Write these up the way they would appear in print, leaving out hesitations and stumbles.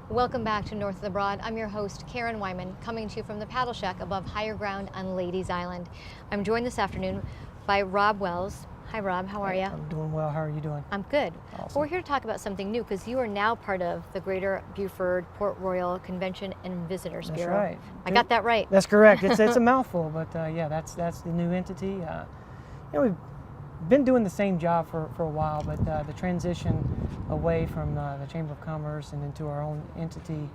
Welcome back to North of the Broad. I'm your host, Karen Wyman, coming to you from the Paddle Shack above Higher Ground on Ladies Island. I'm joined this afternoon by Robb Wells. Hi Robb, how are you? I'm doing well, how are you doing? I'm good. Awesome. We're here to talk about something new because you are now part of the Greater Beaufort-Port Royal Convention and Visitors Bureau. That's right. I got that right. That's correct. It's a mouthful, but yeah, that's the new entity. We've been doing the same job for a while, but the transition away from the Chamber of Commerce and into our own entity.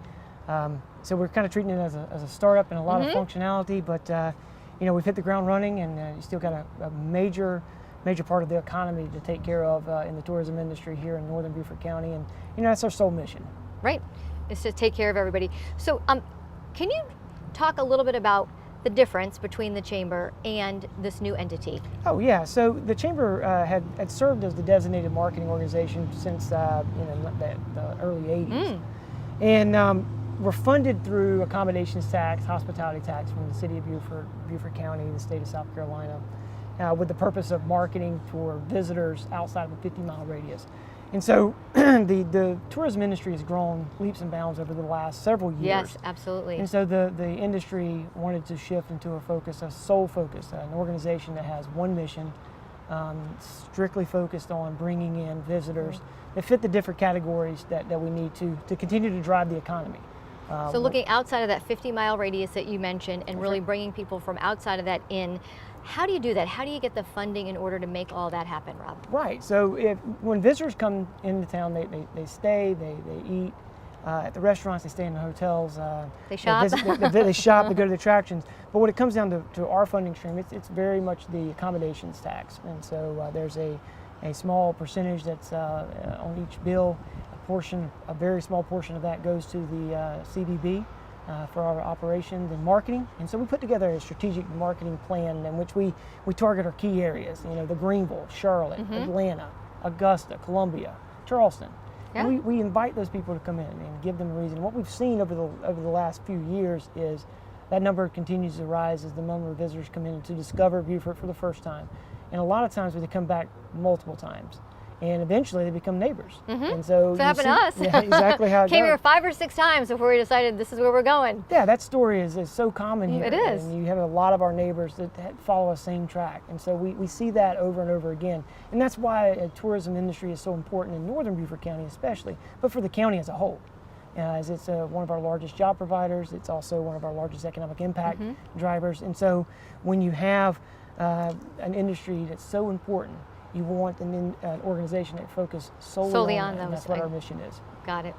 So we're kind of treating it as a startup and a lot of functionality, but we've hit the ground running, and you still got a major part of the economy to take care of in the tourism industry here in northern Beaufort County, and that's our sole mission. Right, is to take care of everybody. So can you talk a little bit about the difference between the Chamber and this new entity? Oh yeah, so the Chamber had served as the designated marketing organization since the early 80s. And we're funded through accommodations tax, hospitality tax from the city of Beaufort, Beaufort County, the state of South Carolina, with the purpose of marketing for visitors outside of a 50-mile radius. And so the tourism industry has grown leaps and bounds over the last several years. Yes, absolutely. And so the industry wanted to shift into a sole focus, an organization that has one mission, strictly focused on bringing in visitors that fit the different categories that we need to continue to drive the economy. So looking outside of that 50-mile radius that you mentioned and really bringing people from outside of that in, how do you do that? How do you get the funding in order to make all that happen, Robb? Right, so when visitors come into town, they stay, they eat at the restaurants, they stay in the hotels. They shop. They shop, they go to the attractions. But when it comes down to our funding stream, it's very much the accommodations tax. And so there's a small percentage that's on each bill. A very small portion of that goes to the CVB. For our operations and marketing, and so we put together a strategic marketing plan in which we target our key areas. The Greenville, Charlotte, Atlanta, Augusta, Columbia, Charleston. Yeah. And we invite those people to come in and give them a reason. What we've seen over the last few years is that number continues to rise as the number of visitors come in to discover Beaufort for the first time, and a lot of times they come back multiple times. And eventually they become neighbors. And so it happened to us. Yeah, exactly how it Came goes. here 5 or 6 times before we decided this is where we're going. Yeah, that story is so common here. It is. And you have a lot of our neighbors that follow the same track. And so we see that over and over again. And that's why a tourism industry is so important in northern Beaufort County especially, but for the county as a whole. As it's one of our largest job providers, it's also one of our largest economic impact drivers. And so when you have an industry that's so important, you want an organization that focuses solely on those. And that's what our mission is. Got it.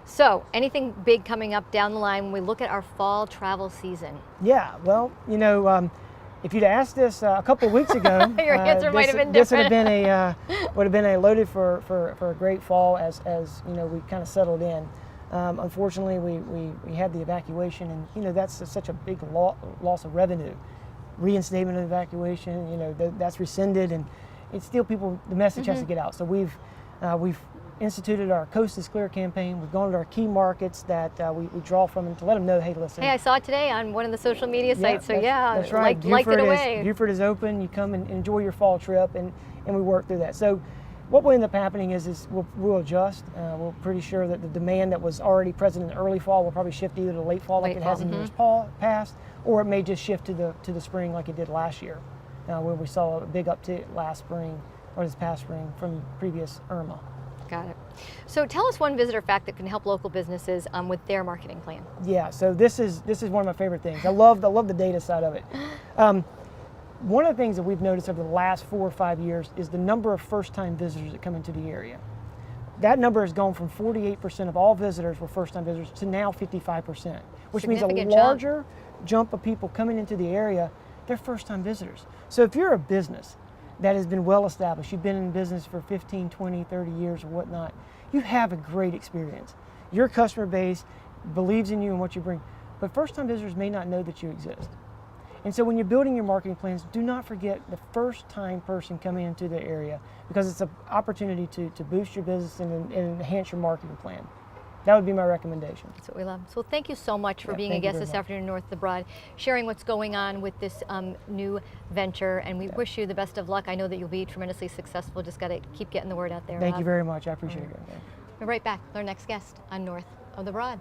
So, anything big coming up down the line when we look at our fall travel season? Yeah, well, if you'd asked this a couple of weeks ago, your answer might have been different. This would have been loaded for a great fall as we kind of settled in. Unfortunately, we had the evacuation, and that's such a big loss of revenue. Reinstatement of evacuation, that's rescinded, and it's still the message has to get out. So we've instituted our Coast is Clear campaign. We've gone to our key markets that we draw from and to let them know, hey, listen. Hey, I saw it today on one of the social media sites, so that's right. Liked it away. Beaufort is open. You come and enjoy your fall trip, and we work through that. So what will end up happening is we'll adjust. We're pretty sure that the demand that was already present in the early fall will probably shift either to late fall like it has in years past, or it may just shift to the spring like it did last year. Where we saw a big uptick last spring, or this past spring, from previous Irma. Got it. So tell us one visitor fact that can help local businesses with their marketing plan. Yeah, so this is one of my favorite things. I love the data side of it. One of the things that we've noticed over the last 4 or 5 years is the number of first-time visitors that come into the area. That number has gone from 48% of all visitors were first-time visitors to now 55%, which means a larger jump of people coming into the area. They're first-time visitors. So if you're a business that has been well established, you've been in business for 15, 20, 30 years or whatnot, you have a great experience. Your customer base believes in you and what you bring, but first-time visitors may not know that you exist. And so when you're building your marketing plans, do not forget the first-time person coming into the area, because it's an opportunity to boost your business and enhance your marketing plan. That would be my recommendation. That's what we love. So thank you so much for being a guest this afternoon North of the Broad, sharing what's going on with this new venture, and we wish you the best of luck. I know that you'll be tremendously successful. Just got to keep getting the word out there. Thank you very much. I appreciate it. We're right back with our next guest on North of the Broad.